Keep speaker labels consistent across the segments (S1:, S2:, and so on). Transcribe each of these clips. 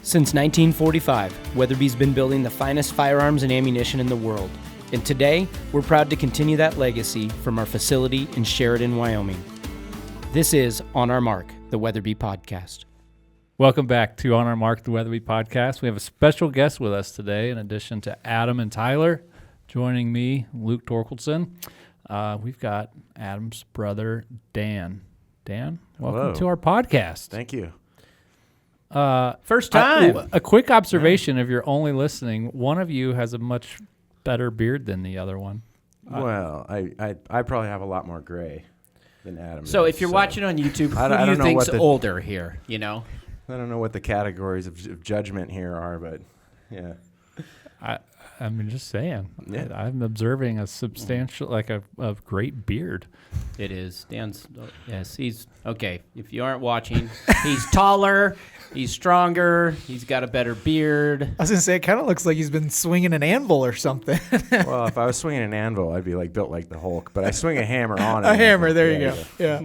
S1: Since 1945, Weatherby's been building the finest firearms and ammunition in the world. And today, we're proud to continue that legacy from our facility in Sheridan, Wyoming. This is On Our Mark, the Weatherby Podcast.
S2: Welcome back to On Our Mark, the Weatherby Podcast. We have a special guest with us today, in addition to Adam and Tyler. Joining me, Luke Torkelson. We've got Adam's brother, Dan. Dan, welcome to our podcast.
S3: Thank you.
S1: First time.
S2: A quick observation, if you're only listening, one of you has a much better beard than the other one.
S3: Well, I probably have a lot more gray than Adam.
S1: So if you're watching on YouTube, who do you think's older here, you know?
S3: I don't know what the categories of judgment here are, but yeah.
S2: I mean, just saying.
S3: Yeah.
S2: I'm observing a substantial, like a great beard.
S1: It is. Dan's, yes, he's, okay, if you aren't watching, he's taller, he's stronger, he's got a better beard.
S4: I was going to say, it kind of looks like he's been swinging an anvil or something.
S3: Well, if I was swinging an anvil, I'd be like built like the Hulk, but I swing a hammer on it.
S4: A hammer, there you go. Yeah.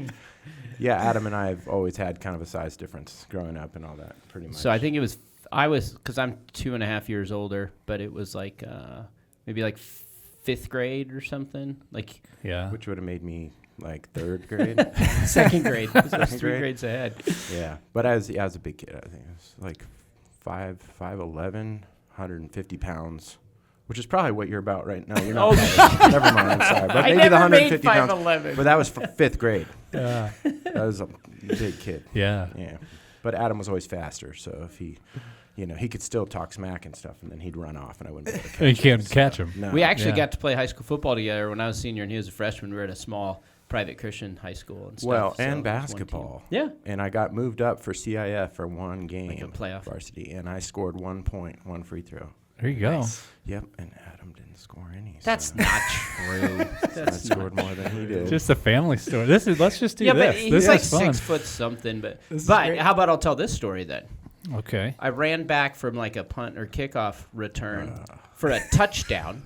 S3: Yeah, Adam and I have always had kind of a size difference growing up and all that, pretty much.
S1: So I think because I'm 2.5 years older, but it was like maybe like 5th grade or something. Like,
S2: yeah.
S3: Which would have made me like 3rd grade.
S1: 2nd grade. I was 3 grades ahead.
S3: Yeah, but I was a big kid. I think I was like 5'11", 150 pounds, which is probably what you're about right now. You're not. Never mind. I'm sorry, but maybe the 150 pounds.
S1: 5'11".
S3: But that was 5th grade.
S2: Yeah.
S3: That was a big kid.
S2: Yeah.
S3: Yeah. But Adam was always faster, so if he, he could still talk smack and stuff, and then he'd run off, and I wouldn't be able to catch him.
S2: You can't catch him.
S3: No.
S1: We actually got to play high school football together when I was a senior and he was a freshman. We were at a small private Christian high school and stuff.
S3: Well,
S1: so
S3: and basketball.
S1: Yeah.
S3: And I got moved up for CIF for one game,
S1: like a playoff
S3: varsity, and I scored 1 point, 1 free throw.
S2: There you go.
S3: Nice. Yep, and Adam didn't score any.
S1: That's not true.
S3: I scored more than he did.
S2: Just a family story. Let's just do
S1: yeah,
S2: this.
S1: but he's
S2: this
S1: like
S2: is fun.
S1: 6 foot something. But
S4: great.
S1: how about I'll tell this story then?
S2: Okay.
S1: I ran back from like a punt or kickoff return for a touchdown.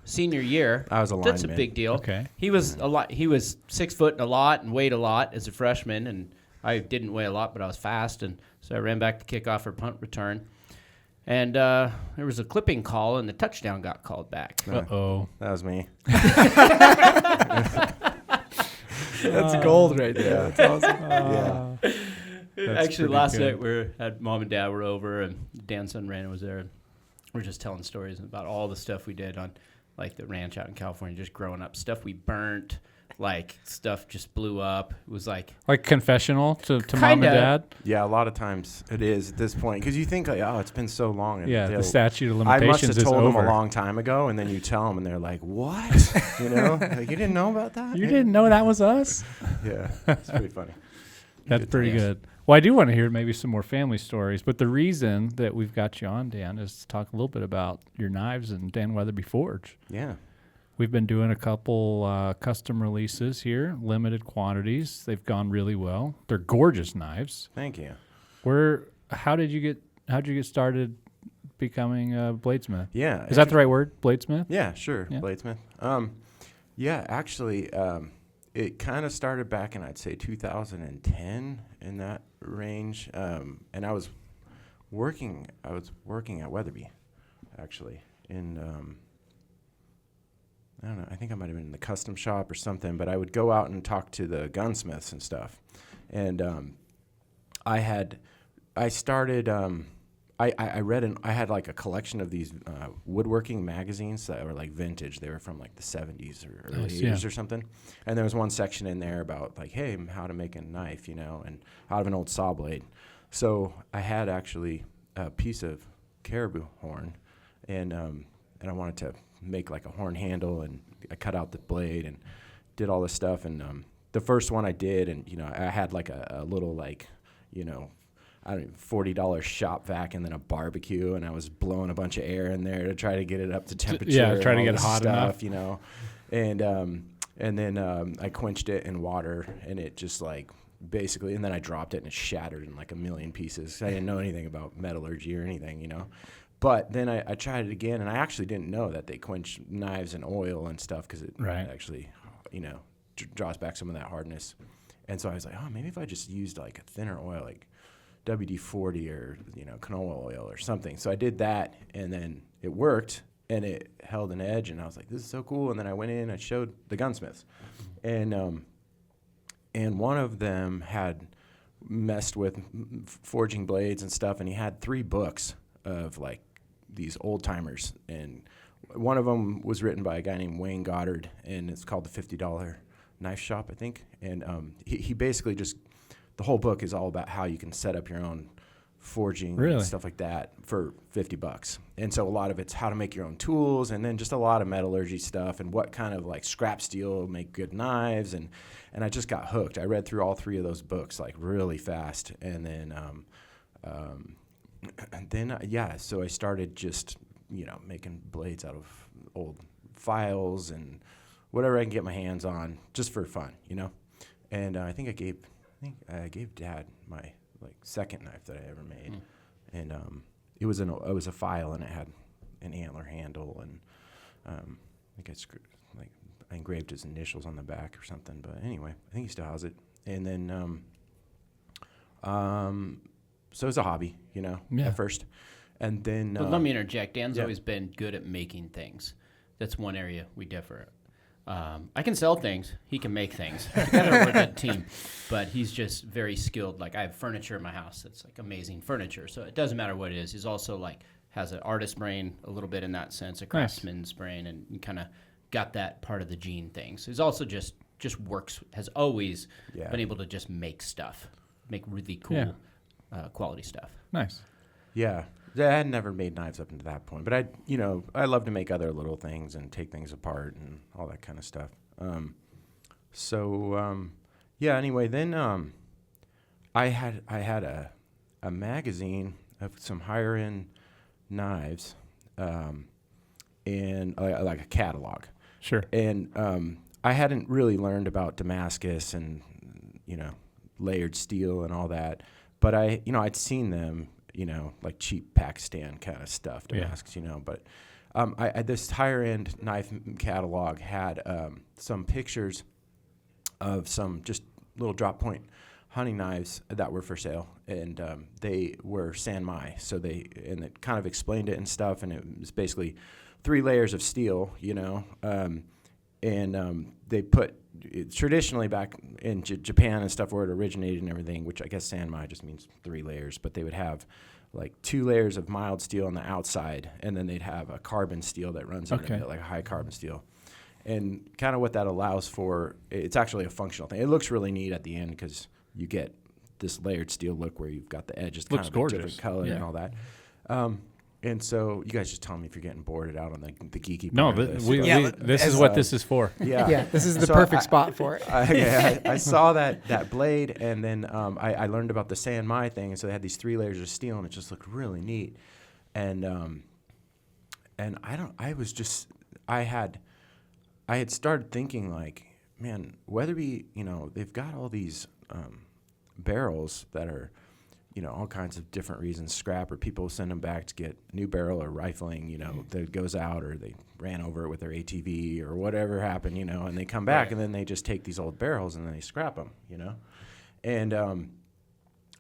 S1: Senior year.
S3: I was a lineman.
S1: That's a big deal.
S2: Okay.
S1: He was a lot. He was 6 foot and a lot and weighed a lot as a freshman, and I didn't weigh a lot, but I was fast, and so I ran back to kickoff for punt return. And there was a clipping call, and the touchdown got called back.
S2: Uh-oh.
S3: That was me.
S4: That's gold right there. That's awesome.
S3: Yeah.
S2: That's
S1: Actually,
S2: pretty
S1: last
S2: good.
S1: night had mom and dad were over, and Dan's son Randall was there. And we're just telling stories about all the stuff we did on, like, the ranch out in California, just growing up. Stuff we burnt, like, stuff just blew up. It was like
S2: confessional to mom and
S1: Kinda.
S2: dad?
S3: Yeah, a lot of times it is at this point because you think like, oh, it's been so long. And
S2: Yeah, the statute of
S3: I
S2: limitations
S3: must
S2: is
S3: have told
S2: over.
S3: them a long time ago, and then you tell them, and they're like, "What? Like, you didn't know about that?
S2: You didn't know that was us?
S3: Yeah, it's pretty funny.
S2: That's pretty
S3: times.
S2: good. Well, I do want to hear maybe some more family stories, but the reason that we've got you on, Dan, is to talk a little bit about your knives and Dan Weatherby Forge.
S3: Yeah.
S2: We've been doing a couple custom releases here, limited quantities. They've gone really well. They're gorgeous knives.
S3: Thank you.
S2: How'd you get started becoming a bladesmith?
S3: Yeah.
S2: Is that the right word? Bladesmith?
S3: Yeah, sure.
S2: Yeah.
S3: Bladesmith. Yeah, actually, it kind of started back in, I'd say, 2010, in that range. And I was working at Weatherby, actually, in, I don't know, I think I might have been in the custom shop or something, but I would go out and talk to the gunsmiths and stuff. And I had like a collection of these woodworking magazines that were like vintage. They were from like the 70s or early 80s or something. And there was one section in there about like, hey, how to make a knife, and out of an old saw blade. So I had actually a piece of caribou horn, and I wanted to make like a horn handle, and I cut out the blade and did all this stuff. And the first one I did, and I had like a little like, I don't know, $40 shop vac and then a barbecue, and I was blowing a bunch of air in there to try to get it up to temperature.
S2: Yeah, try to get
S3: it
S2: hot enough.
S3: And then I quenched it in water, and it just like basically, and then I dropped it and it shattered in like a million pieces. I didn't know anything about metallurgy or anything, But then I tried it again, and I actually didn't know that they quench knives in oil and stuff because it actually, draws back some of that hardness. And so I was like, oh, maybe if I just used like a thinner oil, like WD-40 or, canola oil or something. So I did that, and then it worked, and it held an edge, and I was like, this is so cool. And then I went in, I showed the gunsmiths, and one of them had messed with forging blades and stuff, and he had 3 books of like these old timers, and one of them was written by a guy named Wayne Goddard, and it's called the $50 Knife Shop, I think. And he basically just, the whole book is all about how you can set up your own forging and stuff like that for $50. And so a lot of it's how to make your own tools, and then just a lot of metallurgy stuff and what kind of like scrap steel will make good knives. And I just got hooked. I read through all 3 of those books like really fast, and then so I started just making blades out of old files and whatever I can get my hands on, just for fun, And I think I gave Dad my like second knife that I ever made, and it was a file, and it had an antler handle, and I think I engraved his initials on the back or something. But anyway, I think he still has it. And then so it's a hobby, at first. And then
S1: but let me interject. Dan's always been good at making things. That's one area we differ. I can sell things. He can make things. We're a good team. But he's just very skilled. Like, I have furniture in my house that's like amazing furniture. So it doesn't matter what it is. He's also like has an artist brain a little bit in that sense, a craftsman's brain, and kind of got that part of the gene thing. So he's also just works, has always been able to just make stuff, make really cool quality stuff.
S2: Nice.
S3: Yeah. I had never made knives up until that point, but I love to make other little things and take things apart and all that kind of stuff. Anyway, then I had a magazine of some higher end knives, and like a catalog.
S2: Sure.
S3: And I hadn't really learned about Damascus and layered steel and all that, but I'd seen them. Like cheap Pakistan kind of stuff, Damascus, but this higher-end knife catalog had some pictures of some just little drop point hunting knives that were for sale, and they were San Mai, and it kind of explained it and stuff, and it was basically 3 layers of steel, and they put traditionally back in Japan and stuff where it originated and everything, which I guess San Mai just means 3 layers, but they would have like 2 layers of mild steel on the outside, and then they'd have a carbon steel that runs in the middle, like a high carbon steel. And kind of what that allows for, it's actually a functional thing. It looks really neat at the end because you get this layered steel look where you've got the edges kind of a different color and all that. And so you guys just tell me if you're getting bored out on the geeky part.
S2: No, this is what this is for.
S4: Yeah, this is the perfect spot for it.
S3: I saw that blade, and then I learned about the San Mai thing, and so they had these 3 layers of steel, and it just looked really neat. And I had started thinking like, man, Weatherby, they've got all these barrels that are, all kinds of different reasons, scrap, or people send them back to get new barrel or rifling, that goes out, or they ran over it with their ATV or whatever happened, and they come back and then they just take these old barrels and then they scrap them, And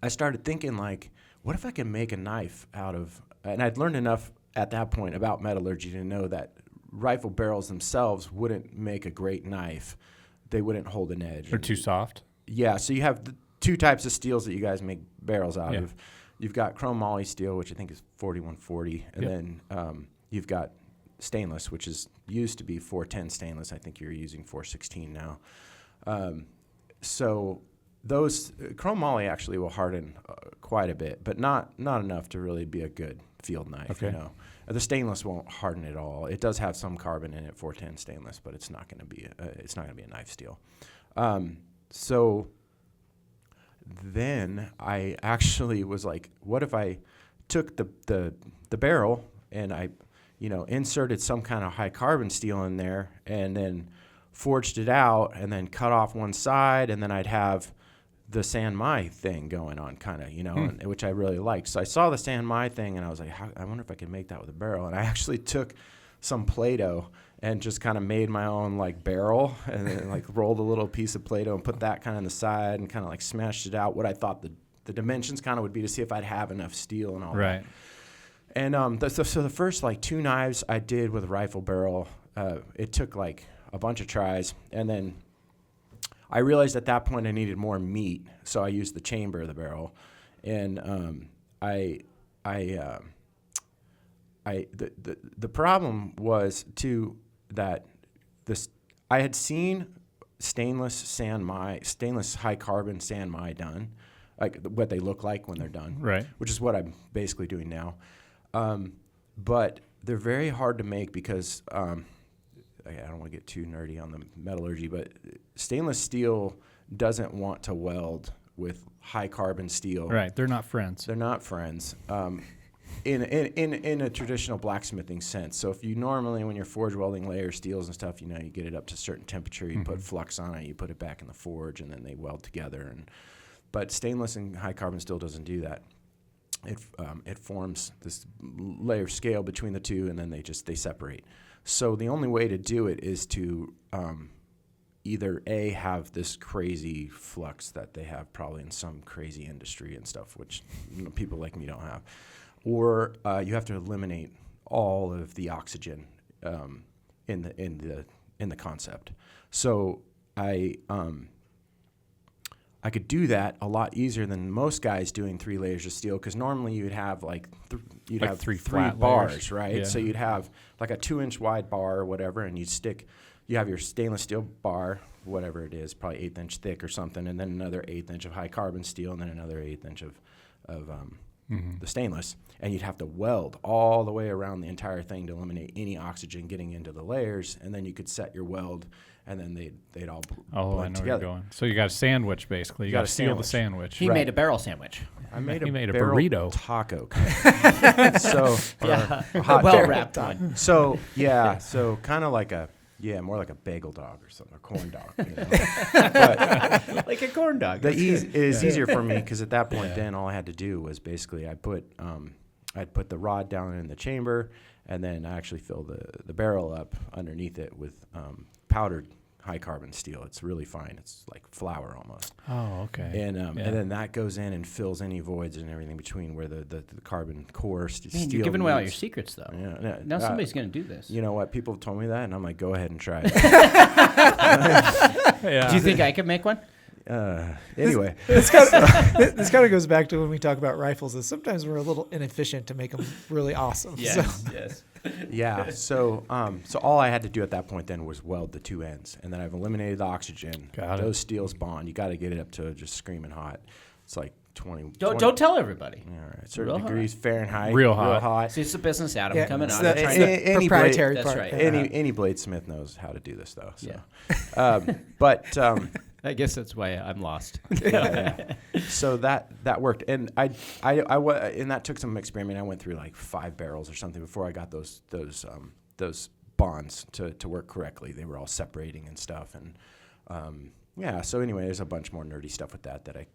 S3: I started thinking like, what if I could make a knife out of, and I'd learned enough at that point about metallurgy to know that rifle barrels themselves wouldn't make a great knife. They wouldn't hold an edge.
S2: They're too soft.
S3: Yeah, so you have 2 types of steels that you guys make barrels out of. You've got chrome moly steel, which I think is 4140, and then you've got stainless, which used to be 410 stainless. I think you're using 416 now. So those chrome moly actually will harden quite a bit, but not enough to really be a good field knife.
S2: Okay.
S3: The stainless won't harden at all. It does have some carbon in it, 410 stainless, but it's not going to be a knife steel. So then I actually was like, what if I took the barrel and I, inserted some kind of high carbon steel in there and then forged it out and then cut off one side, and then I'd have the San Mai thing going on kind of, which I really liked. So I saw the San Mai thing and I was like, I wonder if I could make that with a barrel. And I actually took some Play-Doh and just kind of made my own like barrel, and then like rolled a little piece of Play-Doh and put that kind of on the side and kind of like smashed it out what I thought the the dimensions kind of would be to see if I'd have enough steel and all
S2: Right.
S3: that. And so the first like 2 knives I did with a rifle barrel, it took like a bunch of tries, and then I realized at that point I needed more meat, so I used the chamber of the barrel, and the problem was too that this I had seen stainless high carbon Sanmai done, like what they look like when they're done,
S2: Right.
S3: which is what I'm basically doing now. But they're very hard to make because I don't want to get too nerdy on the metallurgy, but stainless steel doesn't want to weld with high carbon steel.
S2: Right. They're not friends.
S3: They're not friends. In a traditional blacksmithing sense. So if you normally, when you're forge welding layer steels and stuff, you get it up to a certain temperature, you put flux on it, you put it back in the forge, and then they weld together. But stainless and high carbon steel doesn't do that. It forms this layer scale between the two, and then they separate. So the only way to do it is to either A, have this crazy flux that they have probably in some crazy industry and stuff, which people like me don't have, or you have to eliminate all of the oxygen in the concept. So I could do that a lot easier than most guys doing 3 layers of steel, because normally you'd have you'd have
S2: three
S3: three
S2: flat
S3: bars,
S2: layers.
S3: right?
S2: Yeah.
S3: So you'd have like a 2-inch wide bar or whatever, and you have your stainless steel bar, whatever it is, probably 1/8 inch thick or something, and then another 1/8 inch of high carbon steel, and then another 1/8 inch of the stainless, and you'd have to weld all the way around the entire thing to eliminate any oxygen getting into the layers, and then you could set your weld, and then they'd all
S2: I know
S3: blend
S2: where you're
S3: together.
S2: going. So you got a sandwich, basically. You got to seal the sandwich.
S1: He made a barrel sandwich.
S3: I made
S2: He
S3: a
S2: made a
S3: barrel
S2: burrito.
S3: taco. So
S1: A
S3: hot
S1: well-wrapped one.
S3: So yeah, so kind of like more like a bagel dog or something, a corn dog. But
S1: Like a corn dog.
S3: it is easier for me because at that point, then all I had to do was basically I'd put the rod down in the chamber, and then I actually fill the barrel up underneath it with powdered high carbon steel. It's really fine. It's like flour almost.
S2: Oh, okay.
S3: And then that goes in and fills any voids and everything between where the carbon core steel.
S1: Man, you're giving away all your
S3: meets.
S1: secrets, though.
S3: Yeah,
S1: Now somebody's going to do this.
S3: You know what? People have told me that, and I'm like, go ahead and try it.
S2: Yeah.
S1: Do you think I could make one?
S3: Anyway,
S4: This kind of goes back to when we talk about rifles. Is sometimes we're a little inefficient to make them really awesome. So,
S1: yes.
S3: yeah. So all I had to do at that point then was weld the 2 ends, and then I've eliminated the oxygen.
S2: Got it.
S3: Those steels bond. You got to get it up to just screaming hot. It's like 20.
S1: Don't tell everybody.
S3: All right, certain
S1: Real hot.
S3: degrees Fahrenheit.
S2: Real hot.
S1: See, it's a business, Adam.
S4: yeah,
S1: Coming
S4: it's
S1: on.
S4: the,
S1: Trying
S4: it's
S1: to-
S4: the
S3: any
S4: proprietary
S1: blade-
S4: part.
S1: that's right.
S3: Any bladesmith knows how to do this though. So.
S1: Yeah.
S3: But
S1: I guess that's why I'm lost.
S3: yeah. So that worked, and and that took some experimenting. I went through like 5 barrels or something before I got those bonds to work correctly. They were all separating and stuff, and So anyway, there's a bunch more nerdy stuff with that I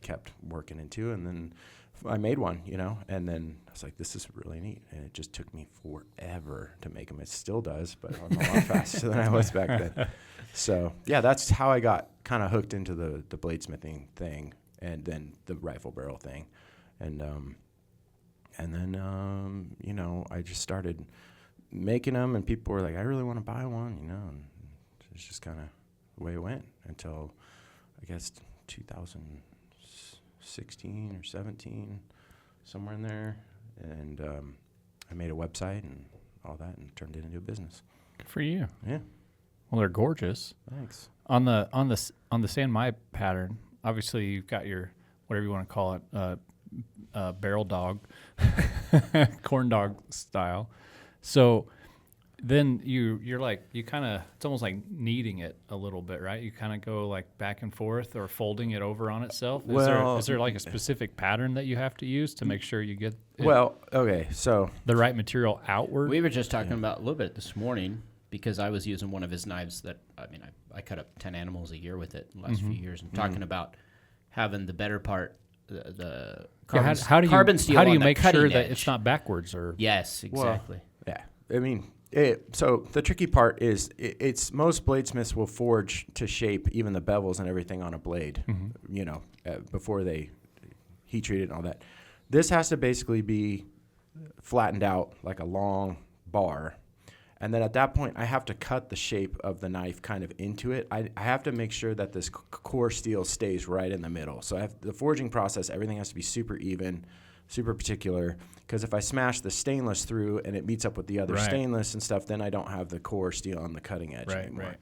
S3: kept working into, and then I made one, and then I was like, this is really neat, and it just took me forever to make them. It still does, but I'm a lot faster than I was back then. So yeah, that's how I got kind of hooked into the bladesmithing thing, and then the rifle barrel thing, and then I just started making them, and people were like, I really want to buy one, and it's just kind of the way it went until I guess 2016 or 17, somewhere in there, and I made a website and all that, and turned it into a business.
S2: Good for you.
S3: Yeah,
S2: Well, they're gorgeous.
S3: thanks.
S2: On the Sanmai pattern, obviously you've got your whatever you want to call it, barrel dog, corn dog style. So then you're like, you kind of, it's almost like kneading it a little bit, right? You kind of go like back and forth or folding it over on itself. Is there like a specific pattern that you have to use to make sure you get
S3: Okay, so
S2: the right material outward?
S1: We were just talking about a little bit this morning because I was using one of his knives that, I cut up 10 animals a year with it in the last few years, and talking about having the better part, the carbon, carbon steel.
S2: How do you
S1: on the
S2: make
S1: cutting
S2: sure that
S1: edge.
S2: it's not backwards or?
S1: Yes, exactly.
S3: yeah, so the tricky part is it's most bladesmiths will forge to shape even the bevels and everything on a blade, before they heat treat it and all that. This has to basically be flattened out like a long bar. And then at that point, I have to cut the shape of the knife kind of into it. I have to make sure that this core steel stays right in the middle. So I have the forging process, everything has to be super even, super particular. Because if I smash the stainless through and it meets up with the other stainless and stuff, then I don't have the core steel on the cutting edge anymore. Right.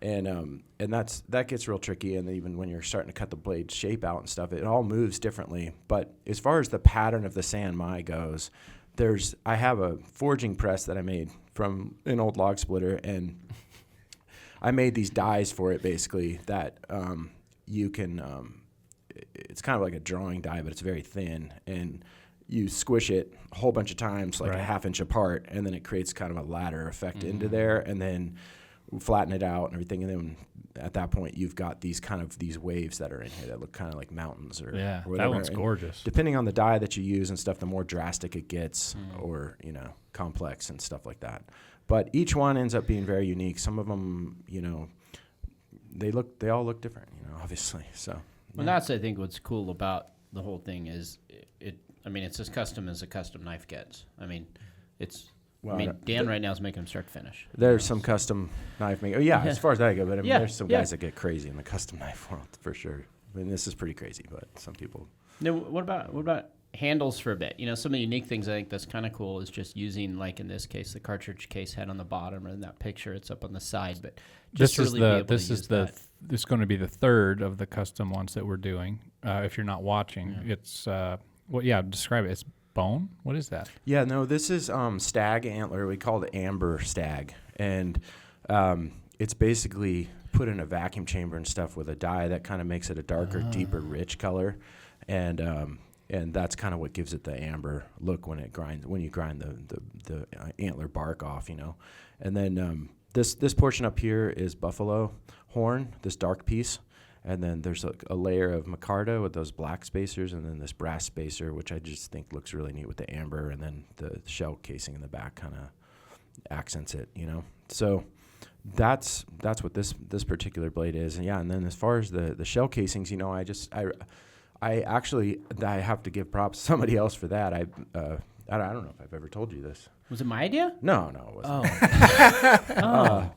S3: And that gets real tricky. And even when you're starting to cut the blade shape out and stuff, it all moves differently. But as far as the pattern of the San Mai goes, I have a forging press that I made from an old log splitter, and I made these dies for it basically that you can it's kind of like a drawing die, but it's very thin, and you squish it a whole bunch of times, like a half inch apart, and then it creates kind of a ladder effect into there, and then flatten it out and everything, and then at that point you've got these waves that are in here that look kind of like mountains or whatever.
S2: That one's gorgeous.
S3: Depending on the die that you use and stuff, the more drastic it gets, or complex and stuff like that. But each one ends up being very unique. Some of them, they all look different, obviously. So
S1: well, that's I think what's cool about the whole thing is it's as custom as a custom knife gets. Dan right now is making them start to finish.
S3: There's some custom knife making. As far as that go, but there's some guys that get crazy in the custom knife world for sure. This is pretty crazy, but some people.
S1: Now, what about handles for a bit? Some of the unique things I think that's kind of cool is just using, like in this case, the cartridge case head on the bottom, or in that picture, it's up on the side. But just this
S2: is going to be the third of the custom ones that we're doing. If you're not watching, it's describe it. It's bone? What is that?
S3: Yeah, no, this is stag antler. We call it amber stag. And it's basically put in a vacuum chamber and stuff with a dye that kind of makes it a darker, deeper, rich color. And that's kind of what gives it the amber look when you grind the antler bark off, And then this portion up here is buffalo horn, this dark piece. And then there's a layer of micarta with those black spacers, and then this brass spacer, which I just think looks really neat with the amber, and then the shell casing in the back kind of accents it, So that's what this particular blade is. And then as far as the shell casings, I have to give props to somebody else for that. I don't know if I've ever told you this.
S1: Was it my idea?
S3: No, it wasn't.
S1: Oh.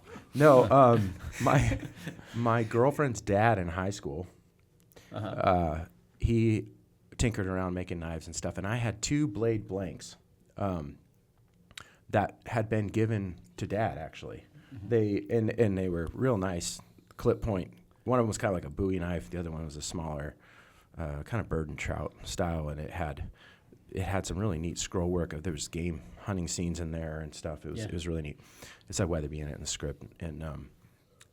S3: My girlfriend's dad in high school, he tinkered around making knives and stuff, and I had 2 blade blanks that had been given to Dad, actually. Mm-hmm. They were real nice clip point. One of them was kind of like a Bowie knife. The other one was a smaller, kind of bird and trout style, and it had some really neat scroll work. There was game hunting scenes in there and stuff. It was really neat. It said Weatherby in it in the script. And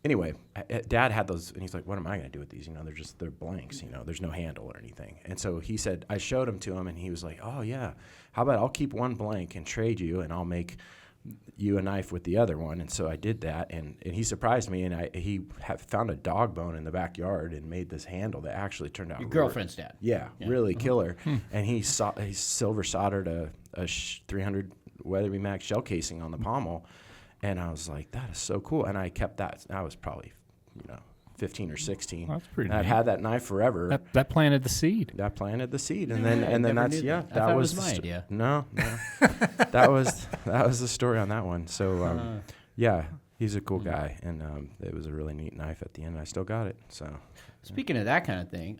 S3: anyway, Dad had those, and he's like, "What am I going to do with these? They're blanks. There's no handle or anything." And so he said, I showed him to him, and he was like, "Oh yeah, how about I'll keep one blank and trade you, and I'll make you a knife with the other one." And so I did that, and he surprised me, and he found a dog bone in the backyard and made this handle that actually turned out
S1: your girlfriend's dad.
S3: Yeah, really killer. And he silver soldered a 300 Weatherby Max shell casing on the pommel, and I was like, that is so cool. And I kept that. I was probably 15 or 16.
S2: Well, that's pretty neat.
S3: I've had that knife forever.
S2: That planted the seed.
S3: That planted the seed, and then that's
S1: that was my idea.
S3: No, that was the story on that one. So he's a cool guy, and it was a really neat knife at the end. I still got it. So
S1: speaking of that kind of thing,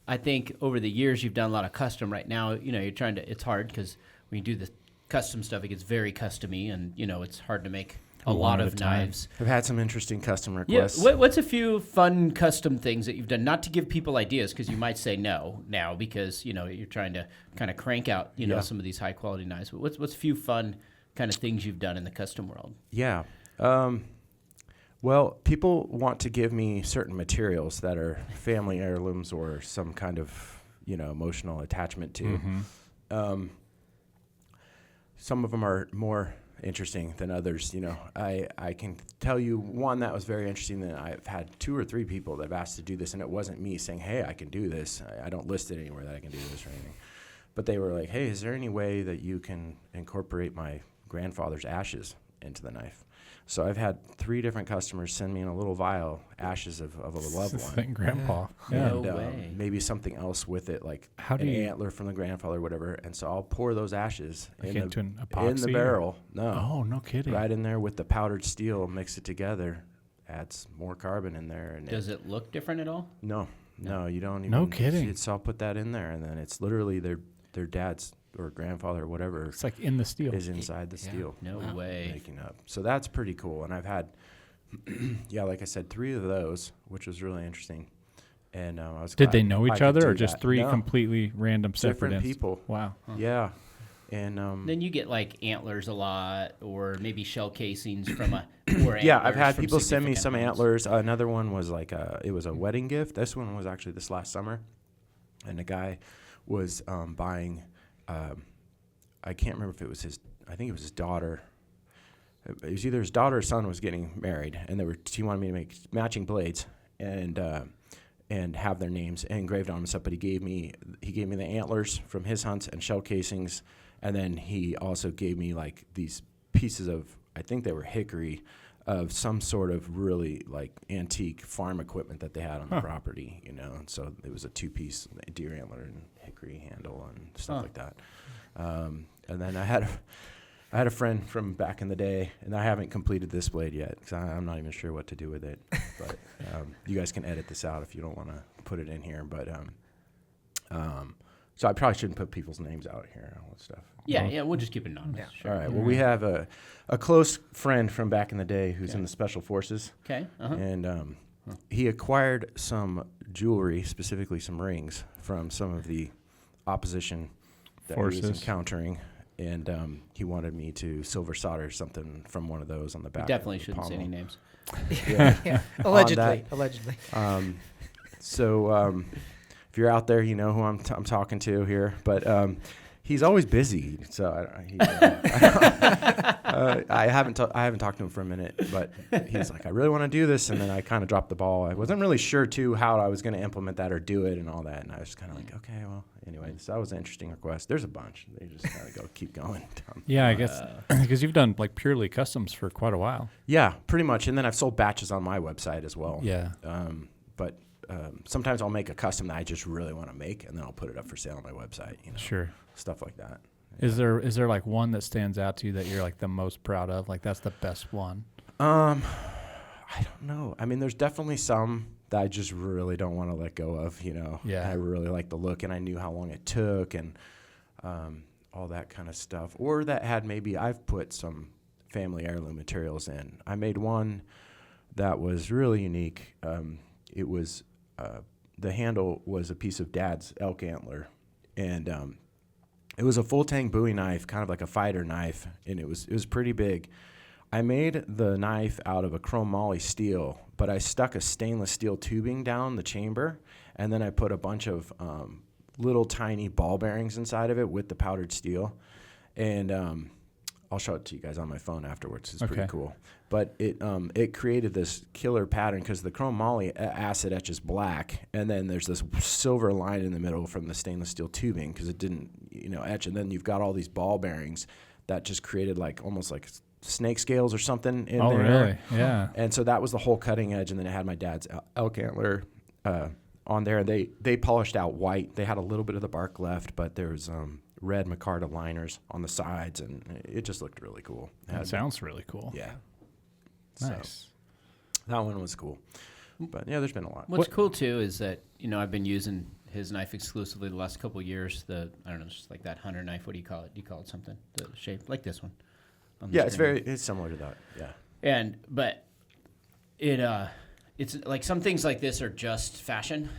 S1: I think over the years you've done a lot of custom. Right now, you're trying to. It's hard because when you do the custom stuff, it gets very custom-y, and it's hard to make a lot of knives.
S3: I've had some interesting custom requests.
S1: Yeah, what's a few fun custom things that you've done? Not to give people ideas, because you might say no now because you're trying to kind of crank out some of these high quality knives. But what's a few fun kind of things you've done in the custom world?
S3: Yeah. Well, people want to give me certain materials that are family heirlooms or some kind of emotional attachment to. Mm-hmm. Some of them are more interesting than others. I can tell you one that was very interesting that I've had 2 or 3 people that have asked to do this, and it wasn't me saying, "Hey, I can do this." I don't list it anywhere that I can do this or anything. But they were like, "Hey, is there any way that you can incorporate my grandfather's ashes into the knife. So I've had 3 different customers send me in a little vial ashes of a loved one.
S2: Thank Grandpa.
S1: Yeah.
S3: And
S1: No way.
S3: maybe something else with it, like
S2: How do
S3: an
S2: you-
S3: antler from the grandfather or whatever. And so I'll pour those ashes
S2: Like
S3: in
S2: into an
S3: the
S2: epoxy or-
S3: barrel. No.
S2: Oh, no kidding.
S3: Right in there with the powdered steel, mix it together, adds more carbon in there. And
S1: Does it look different at all?
S3: No, you don't even.
S2: No kidding.
S3: So I'll put that in there, and then it's literally their dad's or grandfather or whatever
S2: It's like in the steel.
S3: is inside the steel.
S1: No way.
S3: Making up. So that's pretty cool. And I've had, like I said, 3 of those, which was really interesting. And I was.
S2: Did
S3: glad
S2: they know
S3: I
S2: each
S3: could
S2: other
S3: do
S2: or just
S3: that.
S2: 3
S3: No,
S2: completely random separate
S3: different people?
S2: Wow.
S3: Yeah, and
S1: Then you get like antlers a lot, or maybe shell casings from a. Or
S3: yeah, I've
S1: antlers
S3: had
S1: from
S3: people send me
S1: significant
S3: some
S1: hunts.
S3: antlers. Another one was like it was a wedding gift. This one was actually this last summer, and the guy was buying. I can't remember if it was his. I think it was his daughter. It was either his daughter or son was getting married, and he wanted me to make matching blades and have their names engraved on them and stuff. But he gave me the antlers from his hunts and shell casings, and then he also gave me like these pieces of, I think they were hickory, of some sort of really like antique farm equipment that they had on the property, And so it was a 2-piece deer antler and hickory handle and stuff like that. And then I had a friend from back in the day, and I haven't completed this blade yet because I'm not even sure what to do with it. But you guys can edit this out if you don't want to put it in here. But so I probably shouldn't put people's names out here and all that stuff.
S1: Yeah, we'll just keep it anonymous.
S4: Yeah.
S1: Sure.
S3: All right. Well, we have a close friend from back in the day who's in the special forces,
S1: Okay. Uh-huh.
S3: and he acquired some jewelry, specifically some rings, from some of the opposition that he
S2: Forces.
S3: was encountering. And he wanted me to silver solder something from one of those on the back.
S1: Definitely
S3: of the
S1: shouldn't say any
S3: pommel.
S1: names.
S3: Yeah.
S4: Allegedly.
S3: So if you're out there, you know who I'm talking to here. But he's always busy, so I haven't talked to him for a minute. But he's like, I really want to do this, and then I kind of dropped the ball. I wasn't really sure too how I was going to implement that or do it and all that. And I was kind of like, okay, well, anyway, so that was an interesting request. There's a bunch. They just kind of keep going.
S2: Yeah, I guess because you've done like purely customs for quite a while.
S3: Yeah, pretty much. And then I've sold batches on my website as well.
S2: Yeah.
S3: But sometimes I'll make a custom that I just really want to make, and then I'll put it up for sale on my website.
S2: Sure.
S3: Stuff like that.
S2: Is there like one that stands out to you that you're like the most proud of? Like that's the best one?
S3: I don't know. I mean, there's definitely some that I just really don't want to let go of,
S2: Yeah.
S3: I really like the look, and I knew how long it took and all that kind of stuff. Or that had maybe I've put some family heirloom materials in. I made one that was really unique. It was the handle was a piece of Dad's elk antler, and it was a full tang Bowie knife, kind of like a fighter knife, and it was pretty big. I made the knife out of a chrome moly steel, but I stuck a stainless steel tubing down the chamber, and then I put a bunch of little tiny ball bearings inside of it with the powdered steel, and I'll show it to you guys on my phone afterwards. It's pretty cool. But it created this killer pattern because the chrome moly acid etches black, and then there's this silver line in the middle from the stainless steel tubing because it didn't etch, and then you've got all these ball bearings that just created like almost like snake scales or something in there.
S2: Oh, really? Yeah.
S3: And so that was the whole cutting edge, and then it had my dad's elk antler on there. They polished out white. They had a little bit of the bark left, but there was red micarta liners on the sides, and it just looked really cool.
S2: That sounds really cool.
S3: Yeah.
S2: Nice.
S3: So that one was cool. But yeah, there's been a lot.
S1: What's cool too is that I've been using his knife exclusively the last couple of years. I don't know, just like that hunter knife. What do you call it? Do you call it something? The shape like this one. On the
S3: Yeah,
S1: screen.
S3: it's similar to that. Yeah.
S1: But it's like some things like this are just fashion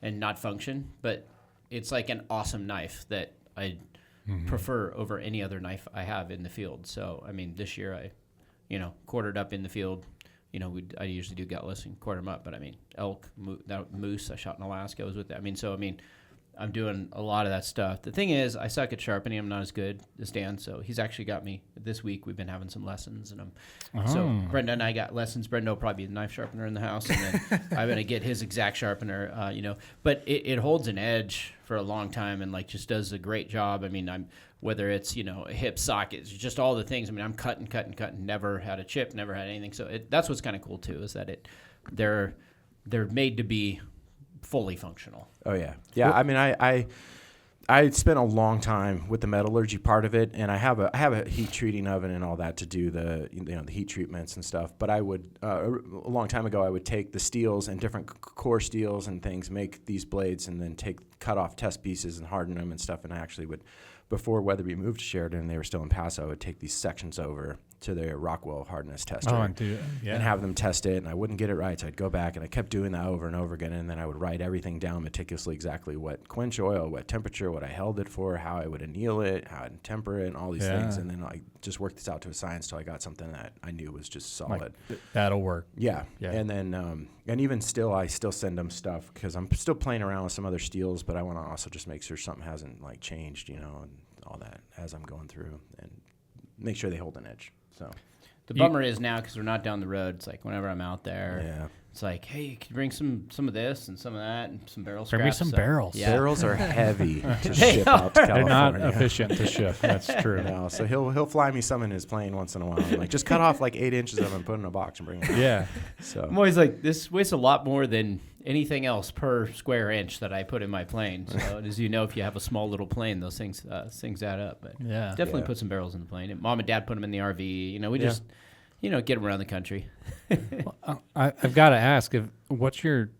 S1: and not function, but it's like an awesome knife that I prefer over any other knife I have in the field. So I mean, this year I quartered up in the field. I usually do gutless and quarter them up, but I mean, elk, that moose I shot in Alaska was with that. I'm doing a lot of that stuff. The thing is, I suck at sharpening. I'm not as good as Dan, so he's actually got me this week. We've been having some lessons, and so Brenda and I got lessons. Brenda will probably be the knife sharpener in the house, and then I'm gonna get his exact sharpener. But it holds an edge for a long time, and like just does a great job. I mean, whether it's a hip socket, just all the things. I mean, I'm cutting. Never had a chip, never had anything. So that's what's kind of cool too, is that they're made to be fully functional.
S3: Oh yeah. I mean, I spent a long time with the metallurgy part of it, and I have a heat treating oven and all that to do the heat treatments and stuff. But I would a long time ago I would take the steels and different core steels and things, make these blades, and then cut off test pieces and harden them and stuff. And I actually would, before Weatherby moved to Sheridan and they were still in Paso, I would take these sections over to their Rockwell hardness tester and have them test it, and I wouldn't get it right, so I'd go back, and I kept doing that over and over again, and then I would write everything down meticulously, exactly what quench oil, what temperature, what I held it for, how I would anneal it, how I'd temper it, and all these things, and then I just worked this out to a science till I got something that I knew was just solid.
S2: Like, that'll work.
S3: Yeah. And then and even still, I still send them stuff because I'm still playing around with some other steels, but I want to also just make sure something hasn't like changed, and all that as I'm going through, and make sure they hold an edge. So
S1: the bummer is now, because we're not down the road, it's like whenever I'm out there, it's like, hey, can you bring some of this and some of that and some barrel scraps?
S2: Bring me some barrels.
S3: Yeah. Barrels are heavy to ship out to California.
S2: They're not efficient to ship. That's true.
S3: No, so he'll fly me some in his plane once in a while. I'm like, just cut off like 8 inches of them, put it in a box, and bring it.
S2: Yeah.
S3: So
S1: I'm always like, this weighs a lot more than anything else per square inch that I put in my plane. So as you know, if you have a small little plane, those things add up. But definitely put some barrels in the plane. And Mom and Dad put them in the RV. We just get them around the country.
S2: Well, I've got to ask, what's your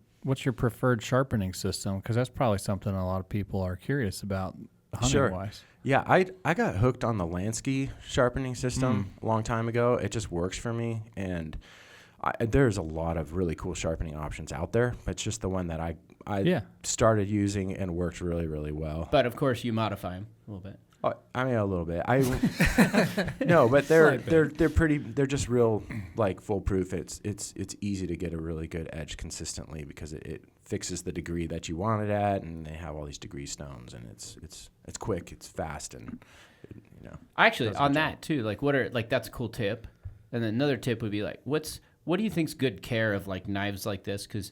S2: preferred sharpening system? Because that's probably something a lot of people are curious about hunting wise.
S3: Yeah, I got hooked on the Lansky sharpening system a long time ago. It just works for me, and there's a lot of really cool sharpening options out there, but it's just the one that I started using and worked really, really well.
S1: But of course, you modify them a little bit.
S3: Oh, I mean, a little bit. No, but they're pretty. They're just real like foolproof. It's easy to get a really good edge consistently because it fixes the degree that you want it at, and they have all these degree stones, and it's quick, it's fast, and
S1: Actually, on that too, like that's a cool tip, and then another tip would be like, what do you think's good care of like knives like this? Because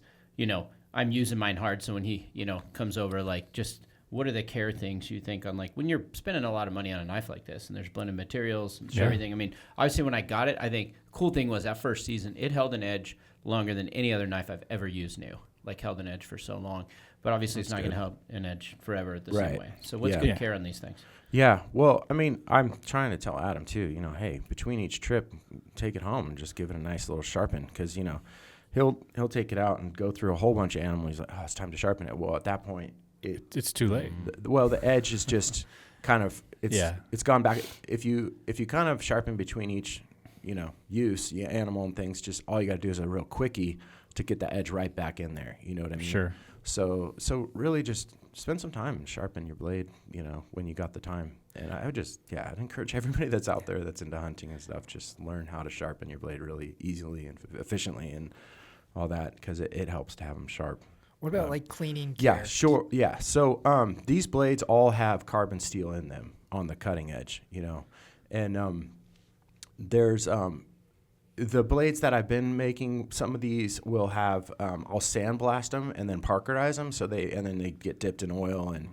S1: I'm using mine hard, so when he comes over, like just. What are the care things you think on, like, when you're spending a lot of money on a knife like this and there's blended materials and everything? I mean, obviously when I got it, I think cool thing was that first season, it held an edge longer than any other knife I've ever used new. Like, held an edge for so long. But obviously it's not going to hold an edge forever the same way. So what's good care on these things?
S3: Yeah, well, I mean, I'm trying to tell Adam too, hey, between each trip, take it home and just give it a nice little sharpen because, he'll take it out and go through a whole bunch of animals. He's like, oh, it's time to sharpen it. Well, at that point,
S2: it's too late.
S3: The edge is just kind of it's gone back. If you kind of sharpen between each use animal and things, just all you got to do is a real quickie to get the edge right back in there. You know what I mean?
S2: Sure.
S3: So really just spend some time and sharpen your blade. When you got the time. And I'd encourage everybody that's out there that's into hunting and stuff, just learn how to sharpen your blade really easily and efficiently and all that because it helps to have them sharp.
S4: What about like cleaning care?
S3: Yeah, sure. Yeah. So these blades all have carbon steel in them on the cutting edge, and there's the blades that I've been making. Some of these will have I'll sandblast them and then parkerize them, and then they get dipped in oil and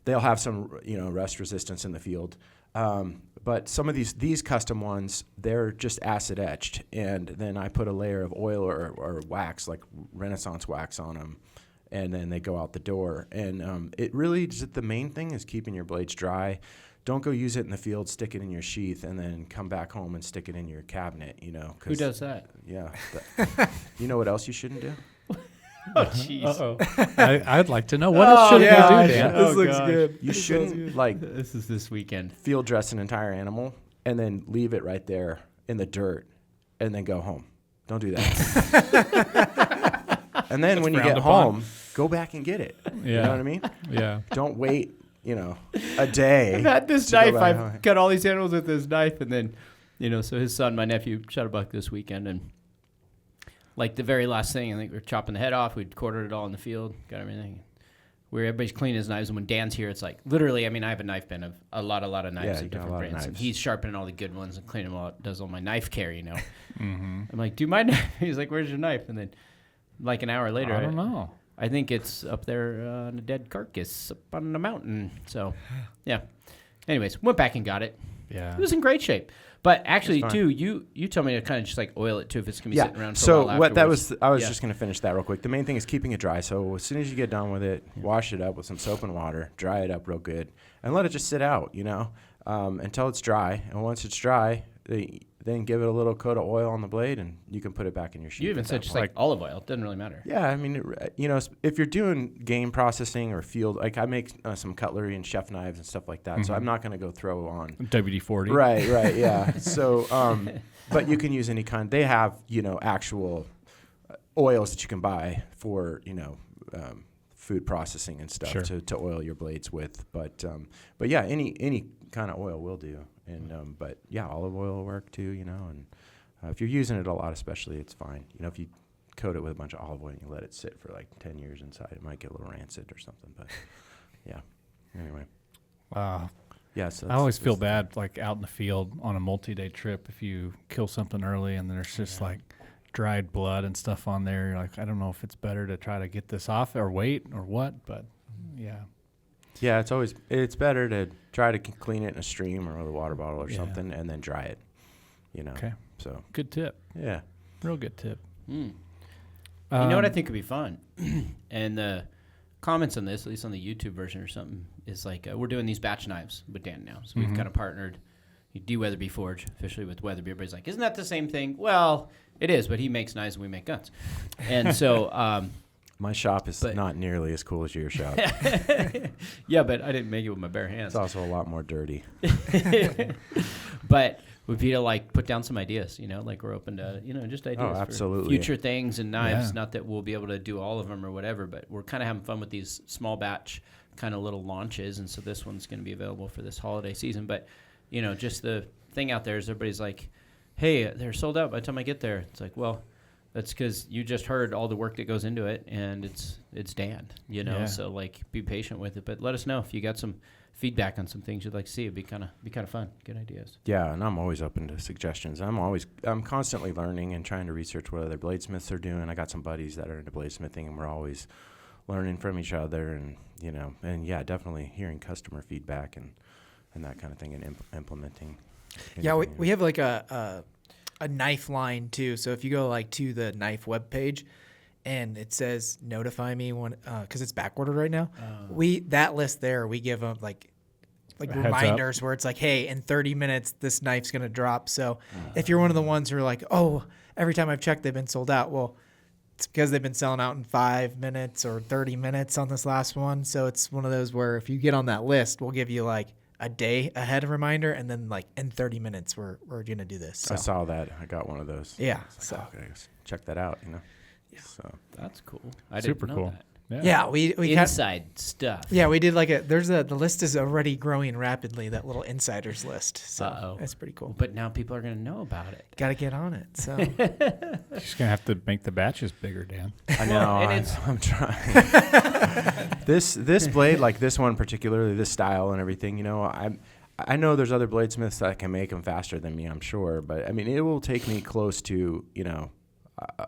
S3: they'll have some rust resistance in the field. But some of these custom ones, they're just acid etched, and then I put a layer of oil or wax, like Renaissance wax, on them. And then they go out the door. And it really, just the main thing is keeping your blades dry. Don't go use it in the field, stick it in your sheath, and then come back home and stick it in your cabinet,
S1: Who does that?
S3: Yeah. You know what else you shouldn't do?
S1: Oh, jeez.
S2: Uh-oh. I'd like to know. What else should we do, Dan?
S4: This looks good.
S3: You shouldn't, like,
S1: this is this weekend.
S3: Field dress an entire animal and then leave it right there in the dirt and then go home. Don't do that. And then when you get home, go back and get it.
S2: Yeah.
S3: You know what I mean?
S2: Yeah.
S3: Don't wait, a day.
S1: I've had this knife. I've cut all these animals with this knife. And then, so his son, my nephew, shot a buck this weekend. And like the very last thing, I think we were chopping the head off. We'd quartered it all in the field, got everything. where everybody's cleaning his knives, and when Dan's here, it's like literally. I mean, I have a knife bin of a lot of knives
S3: Yeah,
S1: of
S3: you got a
S1: different
S3: lot of
S1: brands, and
S3: knives.
S1: he's sharpening all the good ones and cleaning them all up, does all my knife care, you know.
S2: Mm-hmm.
S1: I'm like, do my knife. He's like, where's your knife? And then, like an hour later,
S2: I don't know.
S1: I think it's up there on a dead carcass up on the mountain. So, yeah. Anyways, went back and got it.
S2: Yeah.
S1: It was in great shape. But actually,
S3: fine.
S1: too, you told me to kind of just like oil it too if it's gonna be sitting around for a
S3: so
S1: while
S3: what that
S1: afterwards.
S3: was, I was just going to finish that real quick. The main thing is keeping it dry. So as soon as you get done with it, wash it up with some soap and water, dry it up real good, and let it just sit out, you know, until it's dry. And once it's dry, then give it a little coat of oil on the blade, and you can put it back in your sheet.
S1: You even said just like olive oil. It doesn't really matter.
S3: Yeah, I mean, you know, if you're doing game processing or field, like I make some cutlery and chef knives and stuff like that, so I'm not going to go throw on.
S2: WD-40.
S3: Right, yeah. So, but you can use any kind. They have, you know, actual oils that you can buy for, you know, food processing and stuff to oil your blades with. But yeah, any kind of oil will do. And but yeah, olive oil will work too, you know. And if you're using it a lot, especially, it's fine. You know, if you coat it with a bunch of olive oil and you let it sit for like 10 years inside, it might get a little rancid or something. But yeah, anyway. Yeah, so
S2: I always feel bad, like out in the field on a multi-day trip, if you kill something early and there's just like dried blood and stuff on there. You're like, I don't know if it's better to try to get this off or wait or what, but yeah.
S3: Yeah, it's better to try to clean it in a stream or with a water bottle or something, and then dry it. You know.
S2: Okay.
S3: So
S2: good tip.
S3: yeah,
S2: Real good tip.
S1: You know what I think would be fun, and the comments on this, at least on the YouTube version or something, is like we're doing these batch knives with Dan now, so we've kind of partnered. D. Weatherby Forge officially with Weatherby. Everybody's like, isn't that the same thing? Well, it is, but he makes knives and we make guns, and so.
S3: my shop is not nearly as cool as your shop.
S1: Yeah, but I didn't make it with my bare hands.
S3: It's also a lot more dirty.
S1: But would be to like put down some ideas, you know, like we're open to, you know, just ideas
S3: absolutely.
S1: for future things and knives.
S2: Yeah.
S1: Not that we'll be able to do all of them or whatever, but we're kind of having fun with these small batch kind of little launches. And so this one's going to be available for this holiday season. But, you know, just the thing out there is everybody's like, hey, they're sold out by the time I get there. It's like, well, that's because you just heard all the work that goes into it, and it's Dan, you know.
S2: Yeah.
S1: So like, be patient with it, but let us know if you got some feedback on some things you'd like to see. It'd be kind of fun. Good ideas.
S3: Yeah, and I'm always open to suggestions. I'm constantly learning and trying to research what other bladesmiths are doing. I got some buddies that are into bladesmithing, and we're always learning from each other, and you know, and yeah, definitely hearing customer feedback and that kind of thing, and implementing.
S4: Yeah, we have like a knife line too. So if you go like to the knife webpage and it says notify me when, cause it's back ordered right now. That list there, we give them like reminders where it's like, hey, in 30 minutes, this knife's going to drop. So if you're one of the ones who are like, oh, every time I've checked, they've been sold out. Well, it's because they've been selling out in 5 minutes or 30 minutes on this last one. So it's one of those where if you get on that list, we'll give you like a day ahead of reminder, and then like in 30 minutes we're gonna do this. So.
S3: I saw that. I got one of those.
S4: Yeah.
S3: So okay, check that out. You know.
S4: Yeah.
S3: So
S1: That's cool. I
S2: Super
S1: didn't know
S2: cool.
S1: that.
S4: Yeah, we
S1: Inside stuff.
S4: Yeah, we did like the list is already growing rapidly. That little insiders list. So that's pretty cool.
S1: But now people are gonna know about it.
S4: Got to get on it. So
S2: You're just going to have to make the batches bigger, Dan.
S3: I know. I'm trying. This blade, like this one particularly, this style and everything. You know, I know there's other bladesmiths that can make them faster than me, I'm sure. But, I mean, it will take me close to, you know,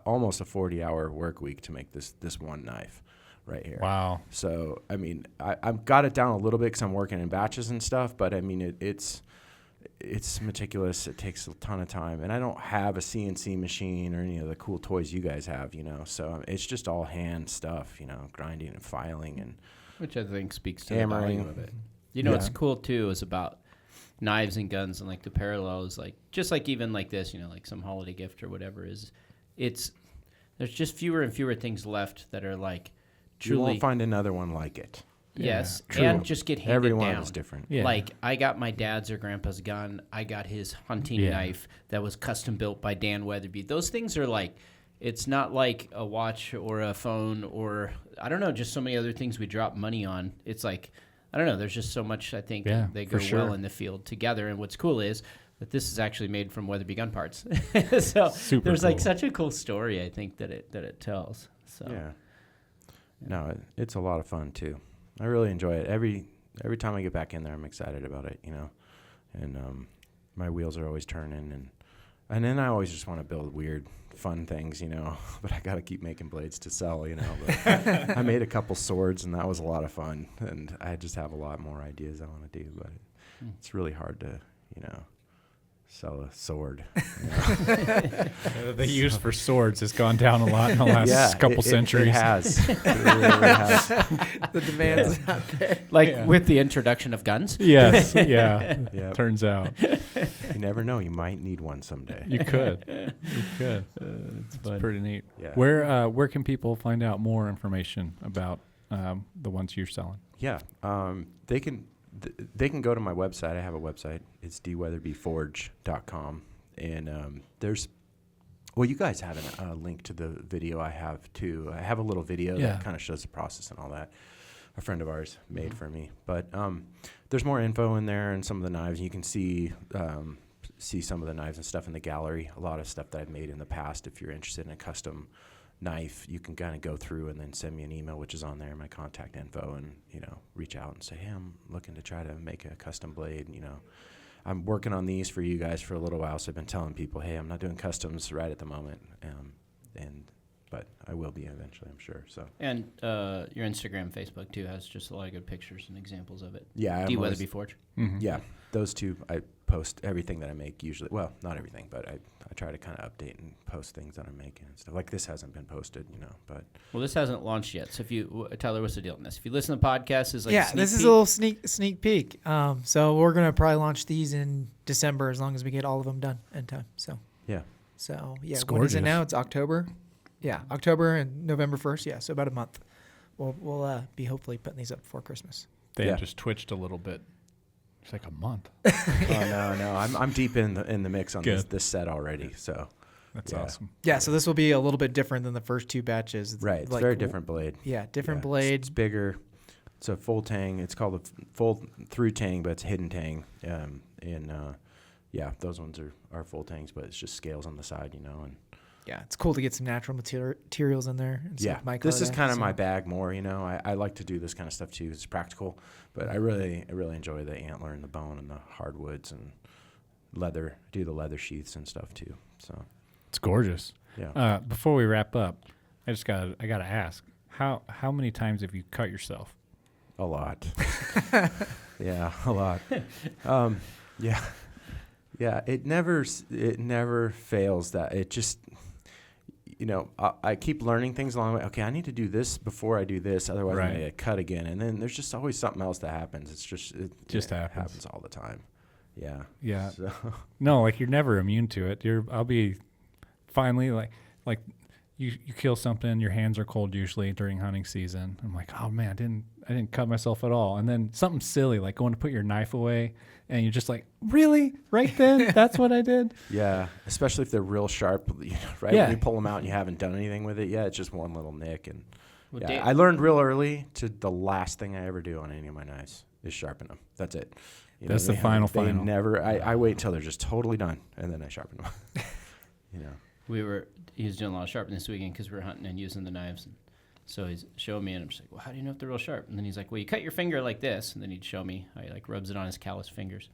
S3: almost a 40-hour work week to make this one knife right here.
S2: Wow.
S3: So, I mean, I've got it down a little bit because I'm working in batches and stuff. But, I mean, it's meticulous. It takes a ton of time. And I don't have a CNC machine or any of the cool toys you guys have, you know. So, it's just all hand stuff, you know, grinding and filing. And
S1: Which I think speaks to
S3: hammering.
S1: the value of it. You know what's cool, too, is about knives and guns and like the parallels, like just like even like this, you know, like some holiday gift or whatever is, there's just fewer and fewer things left that are like truly.
S3: You won't find another one like it.
S1: Yes,
S2: true.
S1: and just get handed
S3: Every one
S1: down.
S3: is different.
S2: Yeah.
S1: Like I got my dad's or grandpa's gun. I got his hunting knife that was custom built by Dan Weatherby. Those things are like, it's not like a watch or a phone or I don't know, just so many other things we drop money on. It's like, I don't know. There's just so much I think they go well in the field together. And what's cool is that this is actually made from Weatherby gun parts. So
S2: Super
S1: there's like
S2: cool.
S1: such a cool story I think that it tells. So
S3: Yeah. No, it's a lot of fun too. I really enjoy it. Every time I get back in there, I'm excited about it, and my wheels are always turning, and then I always just want to build weird, fun things, but I got to keep making blades to sell, But I made a couple swords, and that was a lot of fun, and I just have a lot more ideas I want to do, but it's really hard to, sell a sword.
S2: The use for swords has gone down a lot in the last couple centuries.
S3: It has. It really has.
S4: The demand is out there.
S1: With the introduction of guns.
S2: Yes. Yeah.
S3: Yep.
S2: Turns out.
S3: You never know. You might need one someday.
S2: You could. It's pretty neat.
S3: Yeah.
S2: Where can people find out more information about the ones you're selling?
S3: Yeah. They can go to my website. I have a website. It's dweatherbyforge.com. And you guys have a link to the video I have, too. I have a little video that kind of shows the process and all that. A friend of ours made for me. But there's more info in there and some of the knives. You can see some of the knives and stuff in the gallery. A lot of stuff that I've made in the past. If you're interested in a custom knife, you can kind of go through and then send me an email, which is on there, my contact info, and reach out and say, hey, I'm looking to try to make a custom blade. I'm working on these for you guys for a little while, so I've been telling people, hey, I'm not doing customs right at the moment, but I will be eventually, I'm sure. So
S1: And your Instagram, Facebook too has just a lot of good pictures and examples of it.
S3: Yeah,
S1: D Weatherby Forge.
S2: Mm-hmm.
S3: Yeah, those two I post everything that I make usually. Well, not everything, but I try to kind of update and post things that I'm making and stuff. Like this hasn't been posted, but.
S1: Well, this hasn't launched yet. So if you, Tyler, what's the deal on this? If you listen to the podcast, is like a sneak
S4: this is
S1: peek.
S4: a little sneak peek. So we're gonna probably launch these in December as long as we get all of them done in time. So
S3: Yeah.
S4: it's
S2: It's
S4: when is it
S2: gorgeous.
S4: now? It's October. Yeah, October and November 1st. Yeah, so about a month. We'll be hopefully putting these up before Christmas.
S2: Dan just twitched a little bit. It's like a month.
S3: Oh no, I'm deep in the mix on this set already. So
S2: That's awesome.
S4: Yeah, so this will be a little bit different than the first two batches.
S3: Right, it's very different blade.
S4: Yeah, different blade.
S3: It's bigger. It's a full tang. It's called a full through tang, but it's hidden tang. Those ones are full tangs, but it's just scales on the side, and.
S4: Yeah, it's cool to get some natural materials in there. And
S3: Yeah, this is kind of my bag more. I like to do this kind of stuff too. It's practical, but I really enjoy the antler and the bone and the hardwoods and leather. Do the leather sheaths and stuff too. So
S2: It's gorgeous.
S3: yeah.
S2: Before we wrap up, I gotta ask, how many times have you cut yourself?
S3: A lot. Yeah, a lot. Yeah. It never fails that it just. I keep learning things along the way. Okay, I need to do this before I do this, otherwise I'm going to get cut again. And then there's just always something else that happens. It's it happens all the time. Yeah.
S2: Yeah.
S3: So.
S2: No, you're never immune to it. I'll be finally like you kill something, your hands are cold usually during hunting season. I'm like, oh man, I didn't cut myself at all. And then something silly like going to put your knife away, and you're just like, really? Right then? That's what I did?
S3: Yeah, especially if they're real sharp, right?
S2: Yeah.
S3: When you pull them out and you haven't done anything with it yet, it's just one little nick. And
S1: Well,
S3: I learned real early to the last thing I ever do on any of my knives is sharpen them. That's it.
S2: That's the final.
S3: I wait until they're just totally done, and then I sharpen them.
S1: He was doing a lot of sharpening this weekend because we were hunting and using the knives. And so he's showing me, and I'm just like, well, how do you know if they're real sharp? And then he's like, well, you cut your finger like this. And then he'd show me how he rubs it on his calloused fingers.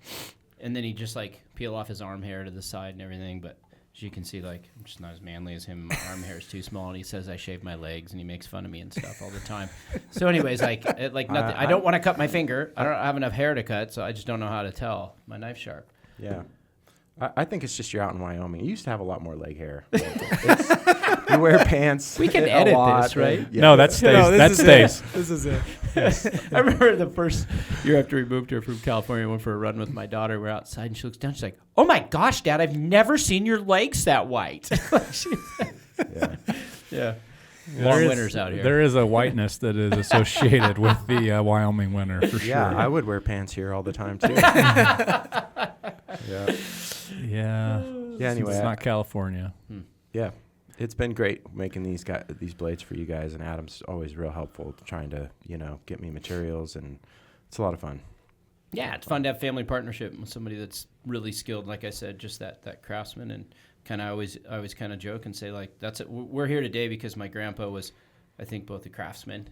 S1: And then he'd just peel off his arm hair to the side and everything. But as you can see, I'm just not as manly as him. My arm hair is too small. And he says I shave my legs, and he makes fun of me and stuff all the time. So anyways, nothing. I don't want to cut my finger. I don't have enough hair to cut, so I just don't know how to tell my knife sharp.
S3: Yeah. I think it's just you're out in Wyoming. You used to have a lot remember hair. You wear pants.
S1: We can edit this, right?
S3: Yeah.
S2: No, that stays. That stays.
S4: This is it.
S1: I remember the first year after we moved here from California, I went for a run with my daughter. We're outside, and she looks down. She's like, oh, my gosh, Dad, I've never seen your legs that white. Yeah. Long winters out here.
S2: There is a whiteness that is associated with the Wyoming winter, for sure.
S3: Yeah, I would wear pants here all the time, too. Yeah.
S2: Yeah.
S3: Anyway,
S2: it's not California.
S3: Yeah, it's been great making these blades for you guys, and Adam's always real helpful trying to get me materials, and it's a lot of fun.
S1: Yeah, it's fun to have family partnership with somebody that's really skilled. Like I said, just that craftsman, and I always kind of joke and say that's it. We're here today because my grandpa was I think both the craftsmen,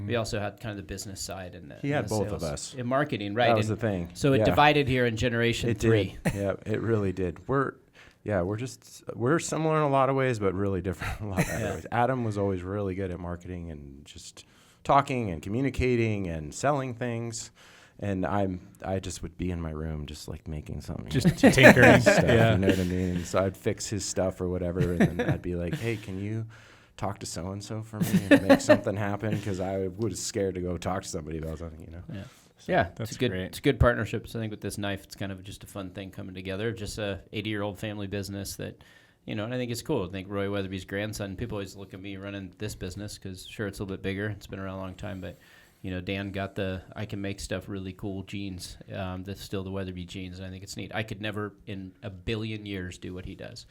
S1: we also had kind of the business side and
S3: He had
S1: the
S3: both
S1: sales
S3: of us.
S1: in marketing, right?
S3: That was the thing.
S1: So it divided here in generation
S3: It
S1: 3.
S3: did. Yeah, it really did. We're similar in a lot of ways, but really different in a lot of other ways. Adam was always really good at marketing and just talking and communicating and selling things. And I just would be in my room just like making something.
S2: Just tinkering
S3: stuff,
S2: yeah.
S3: You know what I mean? So I'd fix his stuff or whatever, and then I'd be like, hey, can you talk to so-and-so for me and make something happen? Because I was scared to go talk to somebody about something,
S1: Yeah.
S3: So
S1: Yeah,
S2: that's
S1: it's good.
S2: great.
S1: It's good partnerships. I think with this knife, it's kind of just a fun thing coming together. Just a 80-year-old family business that, and I think it's cool. I think Roy Weatherby's grandson, people always look at me running this business because, sure, it's a little bit bigger. It's been around a long time, but Dan got I can make stuff really cool jeans. That's still the Weatherby jeans, and I think it's neat. I could never in a billion years do what he does,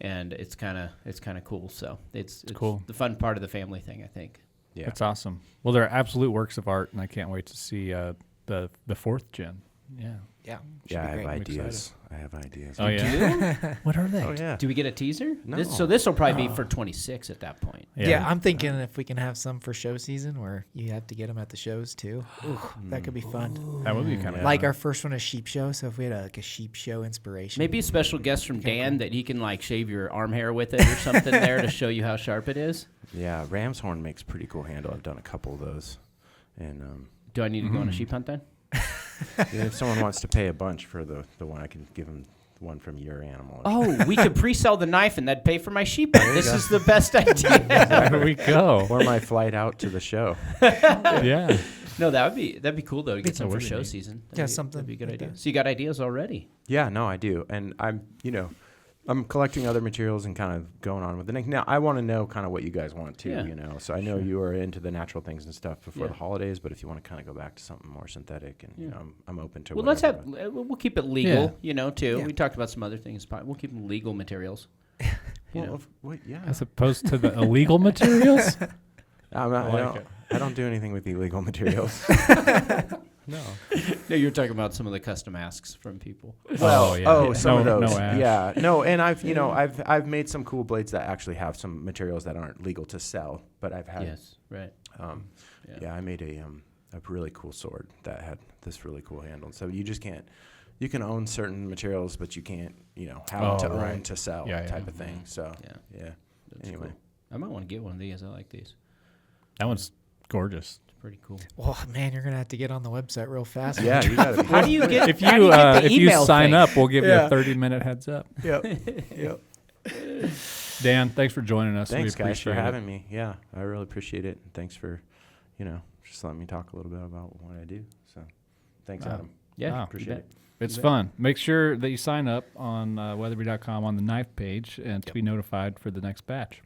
S1: and it's kind of cool. So it's
S2: cool.
S1: The fun part of the family thing, I think.
S3: yeah.
S2: That's awesome. Well, they're absolute works of art, and I can't wait to see the 4th gen. Yeah.
S4: Yeah.
S3: Yeah, I have
S2: I'm
S3: ideas. I have ideas.
S2: Oh yeah. What are they?
S3: Oh, yeah.
S1: Do we get a teaser?
S3: No.
S1: So this will probably be for 26 at that point.
S4: Yeah, I'm thinking if we can have some for show season where you have to get them at the shows too. Ooh, that could be fun.
S2: That would be kind of
S4: Like our first one, a sheep show. So if we had a sheep show inspiration.
S1: Maybe a special guest from Dan that he can shave your arm hair with it or something there to show you how sharp it is.
S3: Yeah, Ram's horn makes pretty cool handle. I've done a couple of those. And
S1: Do I need to go on a sheep hunt then?
S3: if someone wants to pay a bunch for the one, I can give them one from your animal.
S1: Oh, we could pre-sell the knife and that'd pay for my sheep hunt. This is the best idea.
S2: There we go.
S3: Or my flight out to the show.
S2: Yeah.
S1: No, that'd be cool though to get some for
S2: really
S1: show
S2: neat.
S1: season.
S4: Something
S1: That'd be a good
S4: like
S1: idea.
S4: that.
S1: So you got ideas already?
S3: Yeah, no, I do. And I'm collecting other materials and kind of going on with the next. Now, I want to know kind of what you guys want too,
S1: Yeah.
S3: So I know you are into the natural things and stuff before
S1: Yeah.
S3: the holidays, but if you want to kind of go back to something more synthetic and, I'm open to
S1: Well, let's
S3: whatever.
S1: we'll keep it legal,
S2: Yeah.
S1: too.
S4: Yeah.
S1: We talked about some other things. We'll keep them legal materials.
S2: As opposed to the illegal materials.
S3: I don't do anything with illegal materials. No.
S1: No, you're talking about some of the custom asks from people.
S3: Some of those.
S2: No ash.
S3: Yeah. No, and I've made some cool blades that actually have some materials that aren't legal to sell, but I've had
S1: Yes, right.
S3: I made a really cool sword that had this really cool handle. So you just can't you can own certain materials, but you can't, have to own to sell type of thing. So
S1: That's
S3: anyway.
S1: cool. I might want to get one of these. I like these.
S2: That one's gorgeous.
S1: Pretty cool.
S4: Oh man, you're gonna have to get on the website real fast.
S3: Yeah, you gotta be.
S1: How do you get?
S2: If
S1: how do
S2: you
S1: get the
S2: if you
S1: email
S2: sign
S1: thing?
S2: up, we'll give you
S4: Yeah.
S2: a 30-minute heads up.
S4: Yep.
S2: Dan, thanks for joining us.
S3: Thanks,
S2: we
S3: guys, for
S2: appreciate it.
S3: having me. Yeah, I really appreciate it. And thanks for, just letting me talk a little bit about what I do. So, thanks,
S2: Wow.
S3: Adam.
S1: Yeah,
S2: Wow.
S3: Appreciate it.
S2: It's
S1: bet.
S2: fun. Make sure that you sign up on weatherby.com on the knife page and to be notified for the next batch.